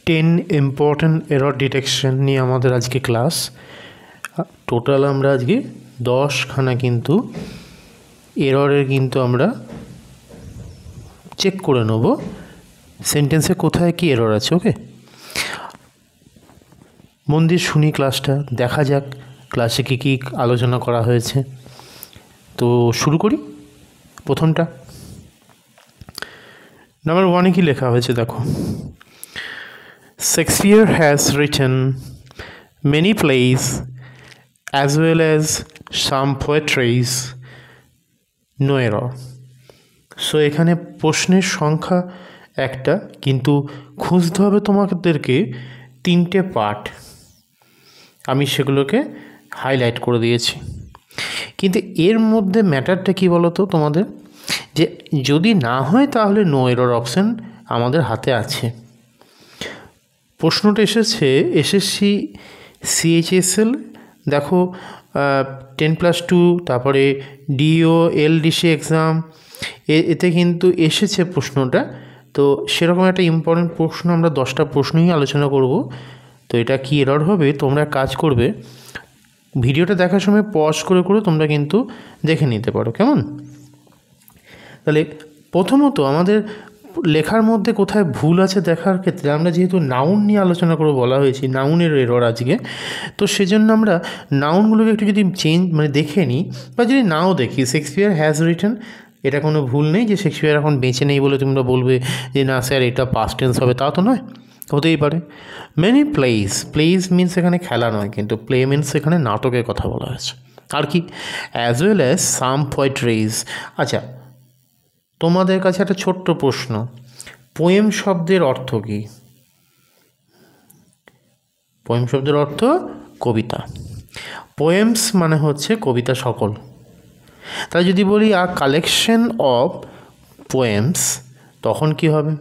10 important error detection নিয়ে আমাদের আজকে ক্লাস। টোটাল আমরা আজকে 10খানা কিন্তু এররের কিন্তু আমরা চেক করে নেব সেন্টেন্সে কোথায় কি এরর আছে। ওকে, মন দিয়ে শুনি ক্লাসটা, দেখা যাক ক্লাসে কী কী আলোচনা করা হয়েছে। তো শুরু করি। প্রথমটা নাম্বার 1-এ কি লেখা হয়েছে দেখো। Shakespeare has written many plays as well as some poetries, no error. So এখানে প্রশ্নের সংখ্যা একটা, কিন্তু খুঁজতে হবে তোমাদেরকে 3টে পার্ট। আমি সেগুলোকে হাইলাইট করে দিয়েছি। কিন্তু এর মধ্যে ম্যাটারটা কী বলো তো তোমাদের, যে যদি না হয় তাহলে নো এরর অপশান আমাদের হাতে আছে। প্রশ্নটা এসেছে এসএসসি সিএইচএসএল, দেখো 10+2, তারপরে ডিও এলডিসি এক্সাম, এতে কিন্তু এসেছে প্রশ্নটা। তো সেরকম একটা ইম্পর্টেন্ট প্রশ্ন, আমরা 10টা প্রশ্নই আলোচনা করব। তো এটা কি এরর হবে, তোমরা কাজ করবে ভিডিওটা দেখার সময় পজ করে করে তোমরা কিন্তু দেখে নিতে পারো, কেমন? তাহলে প্রথমত আমাদের লেখার মধ্যে কোথায় ভুল আছে দেখার ক্ষেত্রে, আমরা যেহেতু নাউন নিয়ে আলোচনা করে বলা হয়েছে, নাউনের এরর আজকে, তো সেজন্য আমরা নাউনগুলোকে একটু যদি দেখে নিই, বা যদি নাও দেখি, শেক্সপিয়ার হ্যাজ রিটেন, এটা কোনো ভুল নেই যে শেক্সপিয়ার এখন বেঁচে নেই বলে তোমরা বলবে যে না স্যার এটা পাস্ট টেন্স হবে, তা তো নয়, হতেই পারে। মেনি প্লেস মিনস এখানে খেলা নয়, কিন্তু প্লে মিনস এখানে নাটকের কথা বলা হয়েছে। আর কি, অ্যাজ ওয়েল অ্যাজ সাম পোয়েট্রিজ। আচ্ছা, তোমাদের কাছে একটা ছোট্ট প্রশ্ন, পোয়েম শব্দের অর্থ কী? পোয়েম শব্দের অর্থ কবিতা। পোয়েমস মানে হচ্ছে কবিতা সকল। তাই যদি বলি আ কালেকশন অফ পোয়েমস, তখন কি হবে?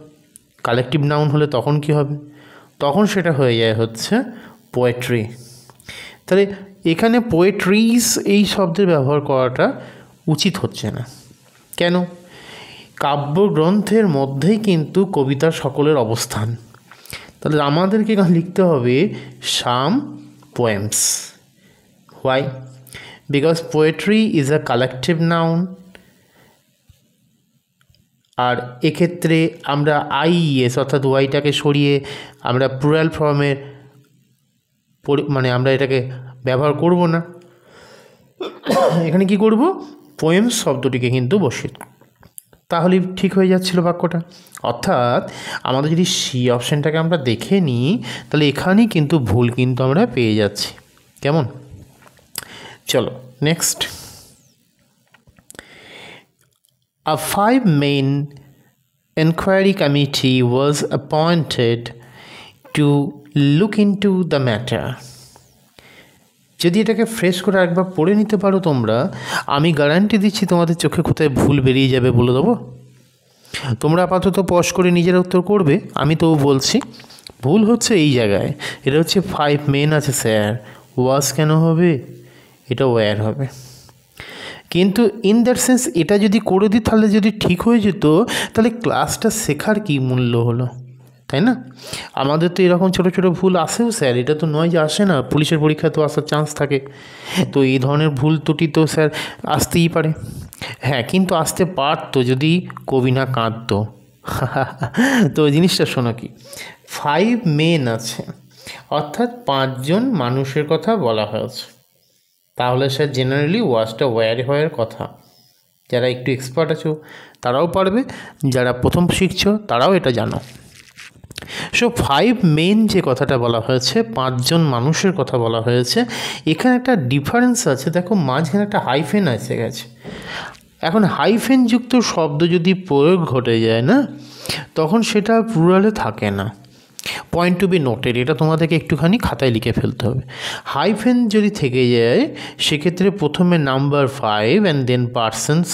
কালেকটিভ নাউন হলে তখন কি হবে? তখন সেটা হয়ে যায় হচ্ছে পোয়েট্রি। তাহলে এখানে পোয়েট্রিজ এই শব্দের ব্যবহার করাটা উচিত হচ্ছে না। কেন? কাব্যগ্রন্থের মধ্যেই কিন্তু কবিতার সকলের অবস্থান। তাহলে আমাদেরকে এখানে লিখতে হবে some poems. Why? Because poetry is a collective noun. আর এক্ষেত্রে আমরা আইএস অর্থাৎ ওয়াইটাকে সরিয়ে আমরা প্লুরাল ফর্মের আমরা এটাকে ব্যবহার করব না। এখানে কি করব? পোয়েমস শব্দটিকে কিন্তু বসিয়ে, তাহলেই ঠিক হয়ে যাচ্ছিল বাক্যটা। অর্থাৎ আমাদের যদি সি অপশানটাকে আমরা দেখে নিই, তাহলে এখানেই কিন্তু ভুল কিন্তু আমরা পেয়ে যাচ্ছি, কেমন? চলো next. A 5-man inquiry committee was appointed to look into the matter. যদি এটাকে ফ্রেশ করে একবার পড়ে নিতে পারো তোমরা, আমি গ্যারান্টি দিচ্ছি তোমাদের চোখে কোথায় ভুল বেরিয়ে যাবে বলে দেবো। তোমরা আপাতত পজ করে নিজের উত্তর করবে, আমি তো বলছি ভুল হচ্ছে এই জায়গায়। এটা হচ্ছে 5 মেন আছে স্যার, ওয়াজ কেন হবে? এটা ওয়্যার হবে। কিন্তু ইন দ্যাট সেন্স এটা যদি করে দিই, তাহলে যদি ঠিক হয়ে যেত, তাহলে ক্লাসটা শেখার কী মূল্য হলো, তাই না? আমাদের তো এরকম ছোটো ছোটো ভুল আসেও স্যার, এটা তো নয় যে আসে না, পুলিশের পরীক্ষা তো আসার চান্স থাকে। তো এই ধরনের ভুল ত্রুটি তো স্যার আসতেই পারে। হ্যাঁ, কিন্তু আসতে পারতো যদি কবি না কাঁদতো। তো জিনিসটা শোনো, কি 5 মেন আছে, অর্থাৎ 5জন মানুষের কথা বলা হয়েছে। তাহলে স্যার জেনারেলি ওয়াজটা ওয়্যার হওয়ার কথা। যারা একটু এক্সপার্ট আছো তারাও পারবে, যারা প্রথম শিখছো তারাও এটা জানো। সো 5 মেন যে কথাটা বলা হয়েছে, 5জন মানুষের কথা বলা হয়েছে, এখানে একটা ডিফারেন্স আছে। দেখো মাঝখানে একটা হাইফেন এসে গেছে। এখন হাইফেন যুক্ত শব্দ যদি প্রয়োগ ঘটে যায় না, তখন সেটা প্লুরালে থাকে না। পয়েন্ট টু বি নোটেড, এটা তোমাদেরকে একটুখানি খাতায় লিখে ফেলতে হবে। হাইফেন যদি থেকে যায়, সেক্ষেত্রে প্রথমে নাম্বার 5 অ্যান্ড দেন পার্সনস,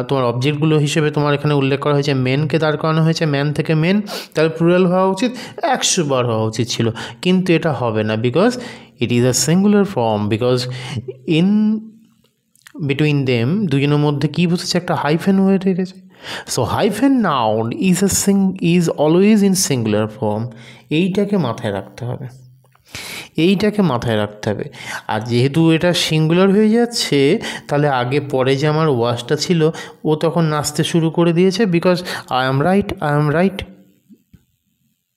তোমার অবজেক্টগুলো হিসেবে তোমার এখানে উল্লেখ করা হয়েছে। মেনকে দাঁড় করানো হয়েছে, ম্যান থেকে মেন, তাহলে প্লুরাল হওয়া উচিত, 100 বার হওয়া উচিত ছিল, কিন্তু এটা হবে না, because it is a singular form. Because in between them, দুজনের মধ্যে কী বসেছে? একটা হাইফেন হয়ে রেখেছে। So hyphen noun is always in singular form. এইটাকে মাথায় রাখতে হবে, এইটাকে মাথায় রাখতে হবে। আর যেহেতু এটা সিঙ্গুলার হয়ে যাচ্ছে, তাহলে আগে পরে যে আমার ওয়াজটা ছিল ও তখন নাচতে শুরু করে দিয়েছে, because I am right, I am right.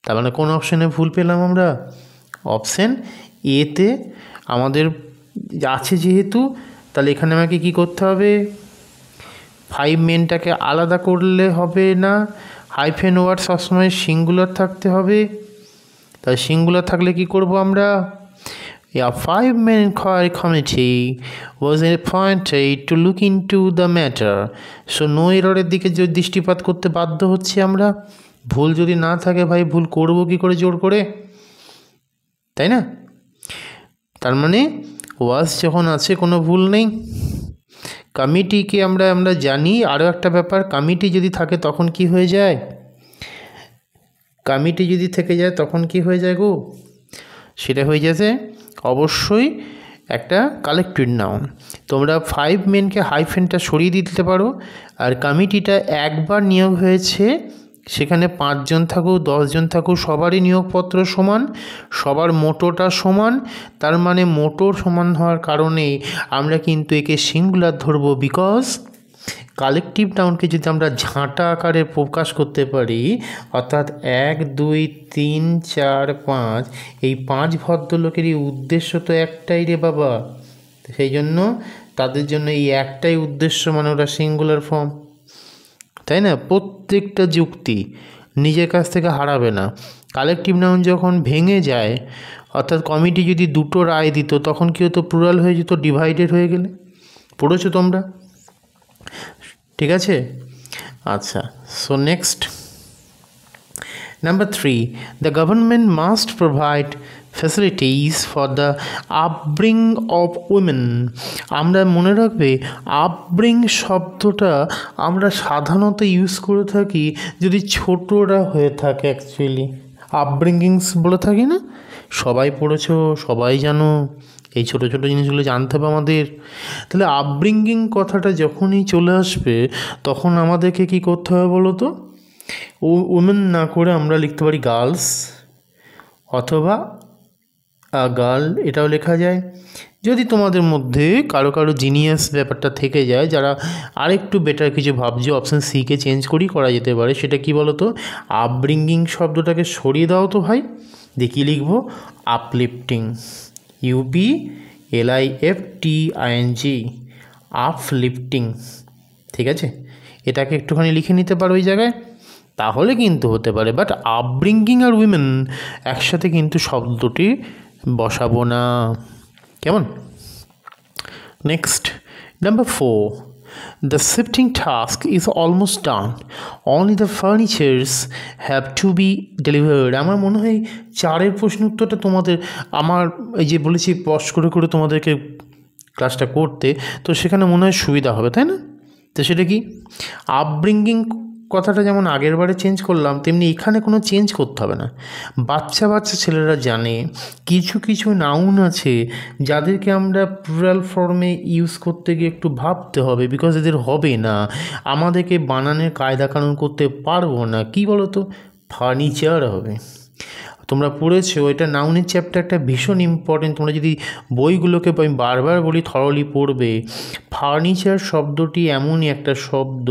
তার মানে কোন অপশানে ভুল পেলাম আমরা? অপশান এতে আমাদের আছে যেহেতু, তাহলে এখানে আমাকে কী করতে হবে? 5 মেনটাকে আলাদা করলে হবে না, হাইফেন ওয়ার্ড সবসময় সিঙ্গুলার থাকতে হবে। তাই সিঙ্গুলার থাকলে কি করব আমরা? A 5-man inquiry committee was appointed to look into the matter. So no error-এর দিকে যে দৃষ্টিপাত করতে বাধ্য হচ্ছি আমরা। ভুল যদি না থাকে ভাই, ভুল করব কি করে জোর করে, তাই না? তার মানে ওয়াজ যখন আছে কোনো ভুল নেই। কমিটিকে আমরা জানি আরও একটা ব্যাপার, কমিটি যদি থাকে তখন কি হয়ে যায়? কমিটি যদি থেকে যায় তখন কি হয়ে যায় গো? সেটা হয়ে যাচ্ছে অবশ্যই একটা কালেক্টিভ নাউন। তোমরা 5 মেনকে হাইফেনটা সরিয়ে দিতে পারো। আর কমিটিটা একবার নিয়োগ হয়েছে, সেখানে 5 জন থাকুক 10 জন থাকুক, সবারই নিয়োগপত্র সমান, সবার মোটোটা সমান। তার মানে মোটো সমান হওয়ার কারণে আমরা কিন্তু একে সিঙ্গুলার ধরবো, বিকজ কালেকটিভ নাউনকে যদি আমরা ঝাঁটা আকারে প্রকাশ করতে পারি, অর্থাৎ 1 2 3 4 5, এই 5 ভদ্রলোকেরই উদ্দেশ্য তো একটাই রে বাবা। সেই জন্য তাদের জন্য এই একটাই উদ্দেশ্য, মানে ওরা সিঙ্গুলার ফর্ম, তাই না? প্রত্যেকটা যুক্তি নিজের কাছ থেকে হারাবে না। কালেকটিভ নাউন যখন ভেঙে যায়, অর্থাৎ কমিটি যদি দুটো রায় দিত, তখন কি হতো? প্লুরাল হয়ে যেত, ডিভাইডেড হয়ে গেলে। পড়েছো তোমরা? ঠিক আছে, আচ্ছা। So next, number 3, the government must provide facilities for the upbringing of women. আমরা মনে রাখবে, আপব্রিং শব্দটা আমরা সাধারণত ইউজ করে থাকি যদি ছোটরা হয়ে থাকে। অ্যাকচুয়ালি আপব্রিঙ্গিংস বলে থাকি না? সবাই পড়েছো, সবাই জানো। এই ছোটো ছোটো জিনিসগুলো জানতে হবে আমাদের। তাহলে আপব্রিঙ্গিং কথাটা যখনই চলে আসবে, তখন আমাদেরকে কি করতে হবে বলো তো? উমেন না করে আমরা লিখতে পারি গার্লস, অথবা গার্ল, এটাও লেখা যায়। যদি তোমাদের মধ্যে কারো কারো জিনিয়াস ব্যাপারটা থেকে যায়, যারা আরেকটু বেটার কিছু ভাবছে, অপশান সিকে চেঞ্জ করা যেতে পারে। সেটা কি বলো তো? আপব্রিঙ্গিং শব্দটাকে সরিয়ে দাও তো ভাই, দেখি লিখবো আপলিফটিং, UPLIFTING, আপলিফটিং। ঠিক আছে, এটাকে একটুখানি লিখে নিতে পারো ওই জায়গায়, তাহলে কিন্তু হতে পারে। বাট আপব্রিঙ্গিং আর উইমেন একসাথে কিন্তু শব্দটি বসাবো না, কেমন? Next, number 4, the shifting task is almost done, only the furnitures have to be delivered. আমার মনে হয় 4-এর প্রশ্ন উত্তরটা তোমাদের, আমার এই যে বলেছি পজ করে করে তোমাদেরকে ক্লাসটা করতে, তো সেখানে মনে হয় সুবিধা হবে, তাই না? তো সেটা কি? আপব্রিঙ্গিং কথাটা যেমন আগের বারে চেঞ্জ করলাম, তেমনি এখানে কোনো চেঞ্জ করতে হবে না। বাচ্চা বাচ্চা ছেলেরা জানে কিছু কিছু নাউন আছে যাদেরকে আমরা প্লুরাল ফর্মে ইউজ করতে গিয়ে একটু ভাবতে হবে, বিকজ এদের হবে না, আমাদেরকে বানানের কায়দা কানুন করতে পারবো না। কি বলো তো? ফার্নিচার হবে। তোমরা পড়েছো, এটা নাউনের চ্যাপ্টারটা ভীষণ ইম্পর্টেন্ট। তোমরা যদি বইগুলোকে আমি বারবার বলি থরলি পড়বে। ফার্নিচার শব্দটি এমনই একটা শব্দ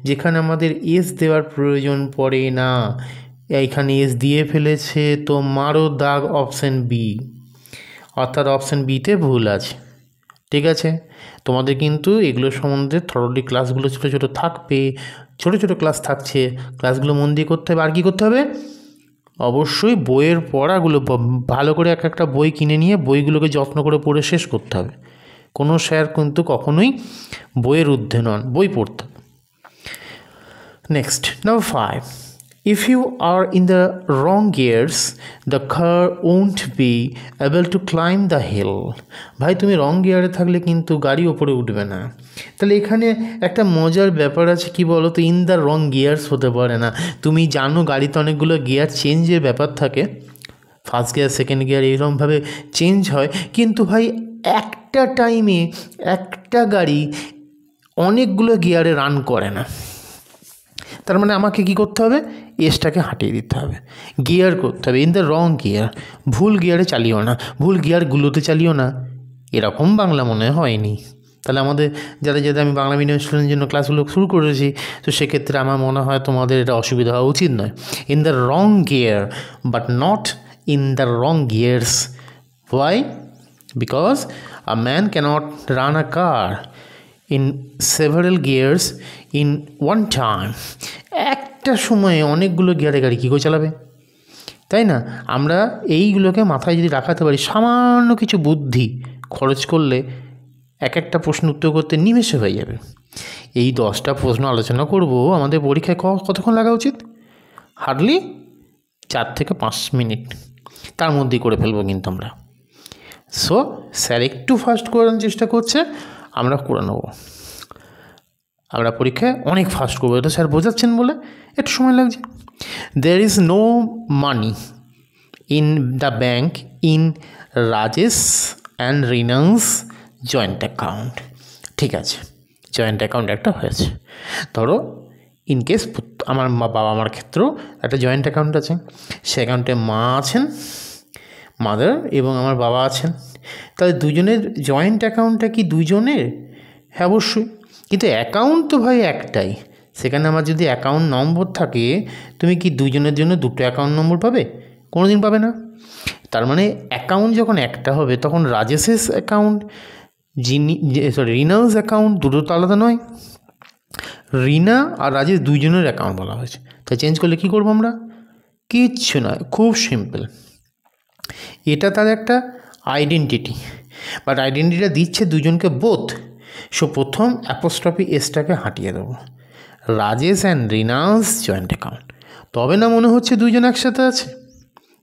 যেখানে আমাদের এস দেওয়ার প্রয়োজন পড়ে না। এইখানে এস দিয়ে ফেলেছে, তো মারো দাগ অপশান বি, অর্থাৎ অপশান বিতে ভুল আছে। ঠিক আছে, তোমাদের কিন্তু এগুলোর সম্বন্ধে থরলি ক্লাসগুলো ছোটো ছোটো থাকবে, ছোটো ছোটো ক্লাস থাকছে, ক্লাসগুলো মন দিয়ে করতে হবে। আর কী করতে হবে? অবশ্যই বইয়ের পড়াগুলো ভালো করে একটা বই কিনে নিয়ে বইগুলোকে যত্ন করে পড়ে শেষ করতে হবে। কোনো স্যার কিন্তু কখনোই বইয়ের ঊর্ধ্বে নন, বই পড়তে হবে। Next, number 5, if you are in the wrong gears the car won't be able to climb the hill. ভাই তুমি রং গিয়ারে থাকলে কিন্তু গাড়ি ওপরে উঠবে না। তাহলে এখানে একটা মজার ব্যাপার আছে, কি বলো তো? ইন দ্য রং গিয়ার্স হতে পারে না। তুমি জানো গাড়িতে অনেকগুলো গিয়ার চেঞ্জের ব্যাপার থাকে, ফার্স্ট গিয়ার সেকেন্ড গিয়ার এইরকমভাবে চেঞ্জ হয়, কিন্তু ভাই একটা টাইমে একটা গাড়ি অনেকগুলো গিয়ারে রান করে না। তার মানে আমাকে কি করতে হবে, এসটাকে হাঁটিয়ে দিতে হবে, গিয়ার করতে হবে, ইন দ্য রং গিয়ার, ভুল গিয়ারে চালিও না, ভুল গিয়ারগুলোতে চালিও না, এরকম বাংলা মনে হয়নি। তাহলে আমাদের যাদের যাদের আমি বাংলা মিডিয়াম স্টুডেন্টের জন্য ক্লাসগুলো শুরু করেছি, তো সেক্ষেত্রে আমার মনে হয় তোমাদের এটা অসুবিধা হওয়া উচিত নয়। In the wrong gear but not in the wrong gears. Why? Because a man can't run a car in several gears in one time. একটা সময়ে অনেকগুলো গিয়ারে গাড়ি কী করে চালাবে, তাই না? আমরা এইগুলোকে মাথায় যদি রাখাতে পারি, সামান্য কিছু বুদ্ধি খরচ করলে এক একটা প্রশ্ন উত্তর করতে নিমেষে হয়ে যাবে। এই 10টা প্রশ্ন আলোচনা করব, আমাদের পরীক্ষায় কতক্ষণ লাগা উচিত? হার্ডলি 4 থেকে 5 মিনিট, তার মধ্যেই করে ফেলবো কিন্তু আমরা। সো স্যার একটু ফাস্ট করার চেষ্টা করছে, আমরা করে নেব। আমরা পরীক্ষায় অনেক ফাস্ট করবো, এটা স্যার বোঝাচ্ছেন বলে একটু সময় লাগছে। There is no money in the bank in Rajesh and Rina's joint account. ঠিক আছে, জয়েন্ট অ্যাকাউন্ট একটা হয়েছে। ধরো ইনকেস আমার বাবা মার ক্ষেত্রেও একটা জয়েন্ট অ্যাকাউন্ট আছে, সে অ্যাকাউন্টে মা আছেন, মাদার, এবং আমার বাবা আছেন। তাহলে দুজনের জয়েন্ট অ্যাকাউন্টটা কি দুজনের? হ্যাঁ অবশ্যই, কিন্তু অ্যাকাউন্ট তো ভাই একটাই। সেখানে আমার যদি অ্যাকাউন্ট নম্বর থাকে, তুমি কি দুজনের জন্য দুটো অ্যাকাউন্ট নম্বর পাবে? কোনো দিন পাবে না। তার মানে অ্যাকাউন্ট যখন একটা হবে, তখন রাজেশের অ্যাকাউন্ট, রিনাস অ্যাকাউন্ট দুটো তো আলাদা নয়। রিনা আর রাজেশ দুইজনের অ্যাকাউন্ট বলা হয়েছে, তাই চেঞ্জ করলে কী করবো আমরা? কিচ্ছু নয়, খুব সিম্পল। এটা তার একটা আইডেন্টিটি, বাট আইডেন্টিটিটা দিচ্ছে দুজনকে বোথ। সো প্রথম অ্যাপোস্ট্রফি এসটাকে হাঁটিয়ে দেবো, Rajesh and Rina's joint account. তবে না মনে হচ্ছে দুইজন একসাথে আছে,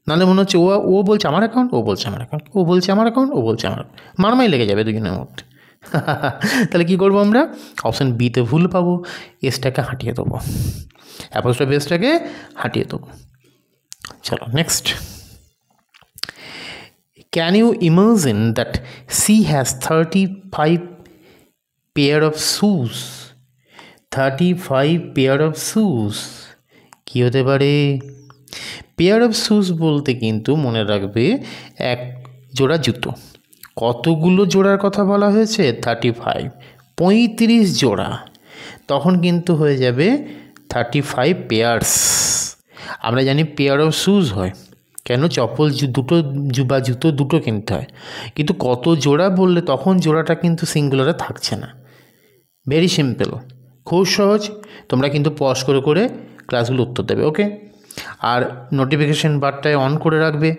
নাহলে মনে হচ্ছে ও বলছে আমার অ্যাকাউন্ট, ও বলছে আমার অ্যাকাউন্ট, ও বলছে আমার অ্যাকাউন্ট, ও বলছে আমার, মারমাই লেগে যাবে দুজনের মধ্যে। তাহলে কী করবো আমরা? অপশান বিতে ভুল পাবো, এসটাকে হাঁটিয়ে দেবো, অ্যাপোস্ট্রফি এসটাকে হাঁটিয়ে দেবো। চলো next. Can you imagine that she has 35 pair of shoes? 35 pair of shoes কী হতে পারে? পেয়ার অফ শুজ বলতে কিন্তু মনে রাখবে এক জোড়া জুতো। কতগুলো জোড়ার কথা বলা হয়েছে? 35, 35 জোড়া। তখন কিন্তু হয়ে যাবে 35 পেয়ার্স। আমরা জানি পেয়ার অফ শুজ হয় কেন, চপ্পল দুটো বা জুতো দুটো কিনতে হয়, কিন্তু কত জোড়া বললে তখন জোড়াটা কিন্তু সিঙ্গুলারে থাকছে না। ভেরি সিম্পল, খুব সহজ। তোমরা কিন্তু পজ করে করে ক্লাসগুলো উত্তর দেবে, ওকে? আর নোটিফিকেশান বারটায় অন করে রাখবে।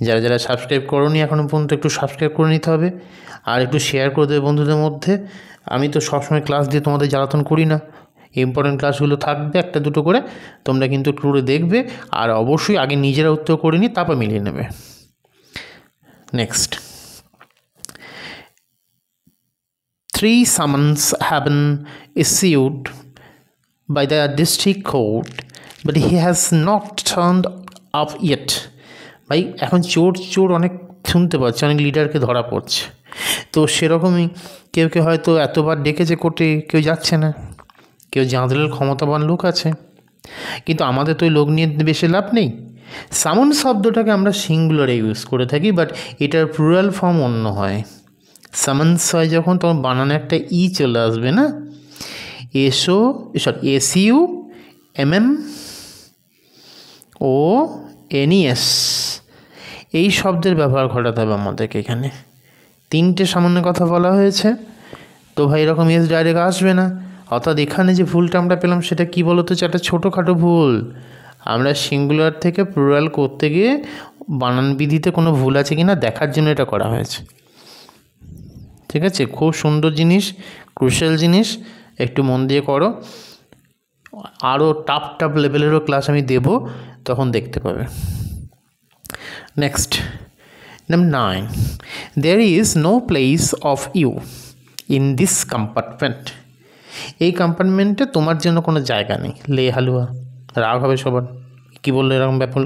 যারা যারা সাবস্ক্রাইব করোনি এখনও পর্যন্ত, একটু সাবস্ক্রাইব করে নিতে হবে, আর একটু শেয়ার করে দেবে বন্ধুদের মধ্যে। আমি তো সবসময় ক্লাস দিয়ে তোমাদের জ্বালাতন করি না, ইম্পর্টেন্ট ক্লাসগুলো থাকবে একটা দুটো করে, তোমরা কিন্তু একটু করে দেখবে, আর অবশ্যই আগে নিজেরা উত্তর করে নিই, তারপর মিলিয়ে নেবে। Next, 3 summons have been issued by the district court, but he has not turned up yet. ভাই এখন চোর চোর অনেক শুনতে পাচ্ছি, অনেক লিডারকে ধরা পড়ছে, তো সেরকমই কেউ কেউ হয়তো এতবার ডেকেছে কোর্টে, কেউ যাচ্ছে না, কেউ জাঁদলের ক্ষমতাবান লোক আছে, কিন্তু আমাদের তো ওই লোক নিয়ে বেশি লাভ নেই। সামন শব্দটাকে আমরা সিঙ্গুলারে ইউজ করে থাকি, বাট এটার প্লুরাল ফর্ম অন্য হয়। সামন্স হয় যখন, তখন বানানো একটা ই চলে আসবে না, SU MMONES, এই শব্দের ব্যবহার ঘটাতে হবে আমাদেরকে। এখানে 3টে সামান্য কথা বলা হয়েছে, তো ভাই এরকম এস ডাইরেক্ট আসবে না। অর্থাৎ এখানে যে ভুলটা আমরা পেলাম সেটা কি বলতো, একটা ছোটোখাটো ভুল। আমরা সিঙ্গুলার থেকে প্লুরাল করতে গিয়ে বানান বিধিতে কোনো ভুল আছে কি না দেখার জন্য এটা করা হয়েছে, ঠিক আছে? খুব সুন্দর জিনিস, ক্রুশিয়াল জিনিস, একটু মন দিয়ে করো। আরও টাফ লেভেলেরও ক্লাস আমি দেব, তখন দেখতে পাবে। Next, number 9, there is no place of you in this compartment. এই কম্পার্টমেন্টে তোমার জন্য কোনো জায়গা নেই। লে হালুয়া, রাগ হবে সবার, কী বললো এরকম ব্যাপার।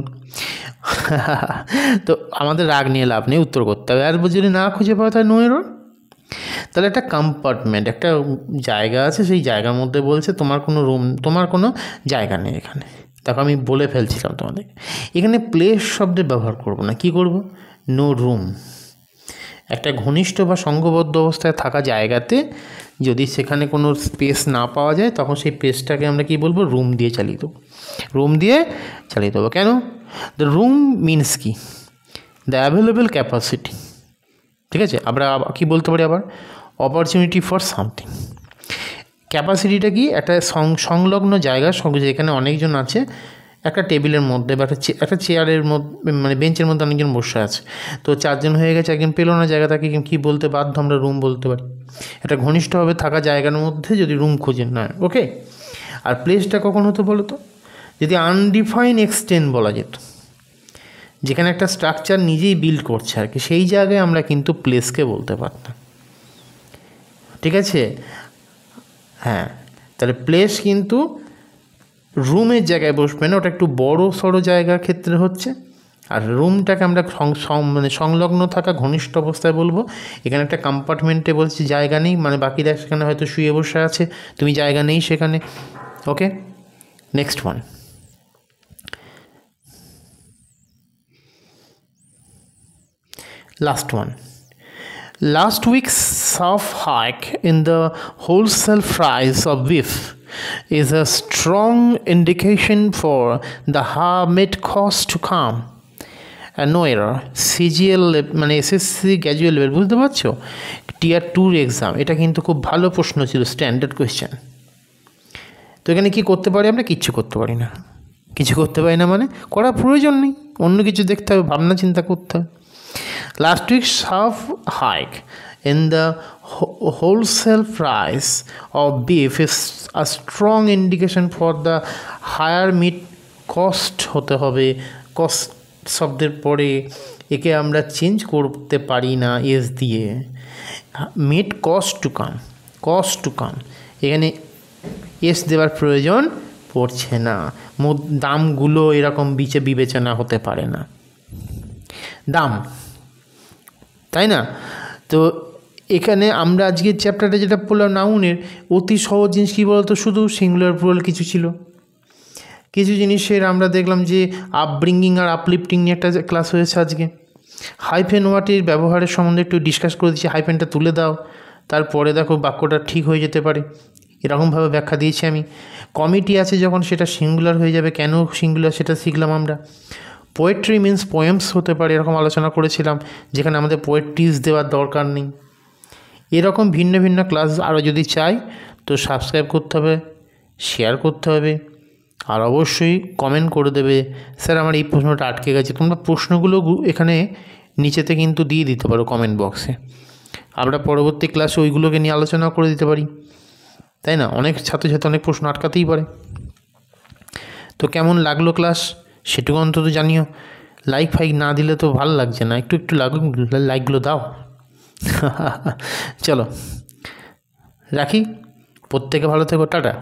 তো আমাদের রাগ নিয়ে লাভ নেই, উত্তর করতে হবে। আর যদি না খুঁজে পাওয়া তাহলে নো এরর। তাহলে একটা কম্পার্টমেন্ট, একটা জায়গা আছে, সেই জায়গার মধ্যে বলছে তোমার কোনো রুম, তোমার কোনো জায়গা নেই এখানে। দেখো আমি বলে ফেলছিলাম তোমাদের, এখানে প্লেস শব্দের ব্যবহার করব না, কি করব, নো রুম। একটা ঘনিষ্ঠ বা সংঘবদ্ধ অবস্থায় থাকা জায়গাতে যদি সেখানে কোনো স্পেস না পাওয়া যায়, তখন সেই স্পেসটাকে আমরা কি বলবো, রুম দিয়ে চালিয়ে দেবো, রুম দিয়ে চালিয়ে দেবো। কেন? দ্য রুম মিনস কি, দ্য অ্যাভেলেবল ক্যাপাসিটি। ঠিক আছে, আমরা কি বলতে পারি আবার, অপরচুনিটি ফর সামথিং। ক্যাপাসিটিটা কি, একটা সংলগ্ন জায়গা, যেখানে অনেকজন আছে, একটা টেবিলের মধ্যে বা একটা চেয়ারের মধ্যে, মানে বেঞ্চের মধ্যে অনেকজন বসে আছে, তো 4 জন হয়ে গেছে, একজন পেলো না জায়গা, তাকে কী বলতে বাধ্য, আমরা রুম বলতে পারি। একটা ঘনিষ্ঠভাবে থাকা জায়গার মধ্যে যদি রুম খুঁজে না, ওকে। আর প্লেসটা কখন হতো বলো তো, যদি আনডিফাইন এক্সটেন্ট বলা যেত, যেখানে একটা স্ট্রাকচার নিজেই বিল্ড করছে আর কি, সেই জায়গায় আমরা কিন্তু প্লেসকে বলতে পারতাম। ঠিক আছে, হ্যাঁ, তাহলে প্লেস কিন্তু রুমের জায়গায় বসবে না, ওটা একটু বড় সড়ো জায়গার ক্ষেত্রে হচ্ছে। আর রুমটাকে আমরা মানে সংলগ্ন থাকা ঘনিষ্ঠ অবস্থায় বলবো। এখানে একটা কম্পার্টমেন্টে বলছি জায়গা নেই, মানে বাকিরা সেখানে হয়তো শুয়ে বসে আছে, তুমি জায়গা নেই সেখানে, okay. Next one, last one. Last week's sharp hike in the wholesale price of beef is a strong indication for the mid cost to come. And no error, CGL মানে এসএসসি গ্র্যাজুয়েট লেভেল, বুঝতে পারছো, টিয়ার 2 exam, এটা কিন্তু খুব ভালো প্রশ্ন ছিল, standard question. তো এখানে কী করতে পারি আমরা, কিচ্ছু করতে পারি না। কিছু করতে পারি না মানে করার প্রয়োজন নেই, অন্য কিছু দেখতে হবে, ভাবনা চিন্তা করতে হবে। Last week's sharp hike in the wholesale price of beef is a strong indication for the higher meat cost হতে হবে। কস্ট শব্দের পরে একে আমরা চেঞ্জ করতে পারি না এস দিয়ে, meet cost to come, cost to come, এখানে এস দেওয়ার প্রয়োজন পড়ছে না। দামগুলো এরকম বিবেচনা হতে পারে না, দাম, তাই না? তো এখানে আমরা আজকের চ্যাপ্টারটা যেটা পড়লাম নাউনের, অতি সহজ জিনিস কী বলতো, শুধু সিঙ্গুলার প্লুরাল কিছু ছিল, কিছু জিনিসের আমরা দেখলাম যে আপব্রিঙ্গিং আর আপলিফটিং নিয়ে একটা ক্লাস হয়েছে আজকে। হাইফেন ওয়ার্ডের ব্যবহারের সম্বন্ধে একটু ডিসকাস করে দিচ্ছি, হাইফেনটা তুলে দাও, তারপরে দেখো বাক্যটা ঠিক হয়ে যেতে পারে, এরকমভাবে ব্যাখ্যা দিয়েছি আমি। কমিটি আছে যখন, সেটা সিঙ্গুলার হয়ে যাবে, কেন সিঙ্গুলার সেটা শিখলাম আমরা। পোয়েট্রি মিন্স পোয়েমস হতে পারে, এরকম আলোচনা করেছিলাম, যেখানে আমাদের পোয়েট্রিজ দেওয়ার দরকার নেই। এরকম ভিন্ন ভিন্ন ক্লাস আরও যদি চাই তো সাবস্ক্রাইব করতে হবে, শেয়ার করতে হবে, আর অবশ্যই কমেন্ট করে দেবে, স্যার আমার এই প্রশ্নটা আটকে গেছে। তোমরা প্রশ্নগুলো এখানে নিচেতে কিন্তু দিয়ে দিতে পারো কমেন্ট বক্সে, আমরা পরবর্তী ক্লাসে ওইগুলোকে নিয়ে আলোচনা করে দিতে পারি, তাই না? অনেক ছাত্রছাত্রী অনেক প্রশ্ন আটকাতেই পারে। তো কেমন লাগলো ক্লাস সেটুকু অন্তত জানিও। লাইক ফাইক না দিলে তো ভালো লাগছে না, একটু একটু লাইকগুলো দাও। চলো রাখি, প্রত্যেকে ভালো থেকো, টাটা।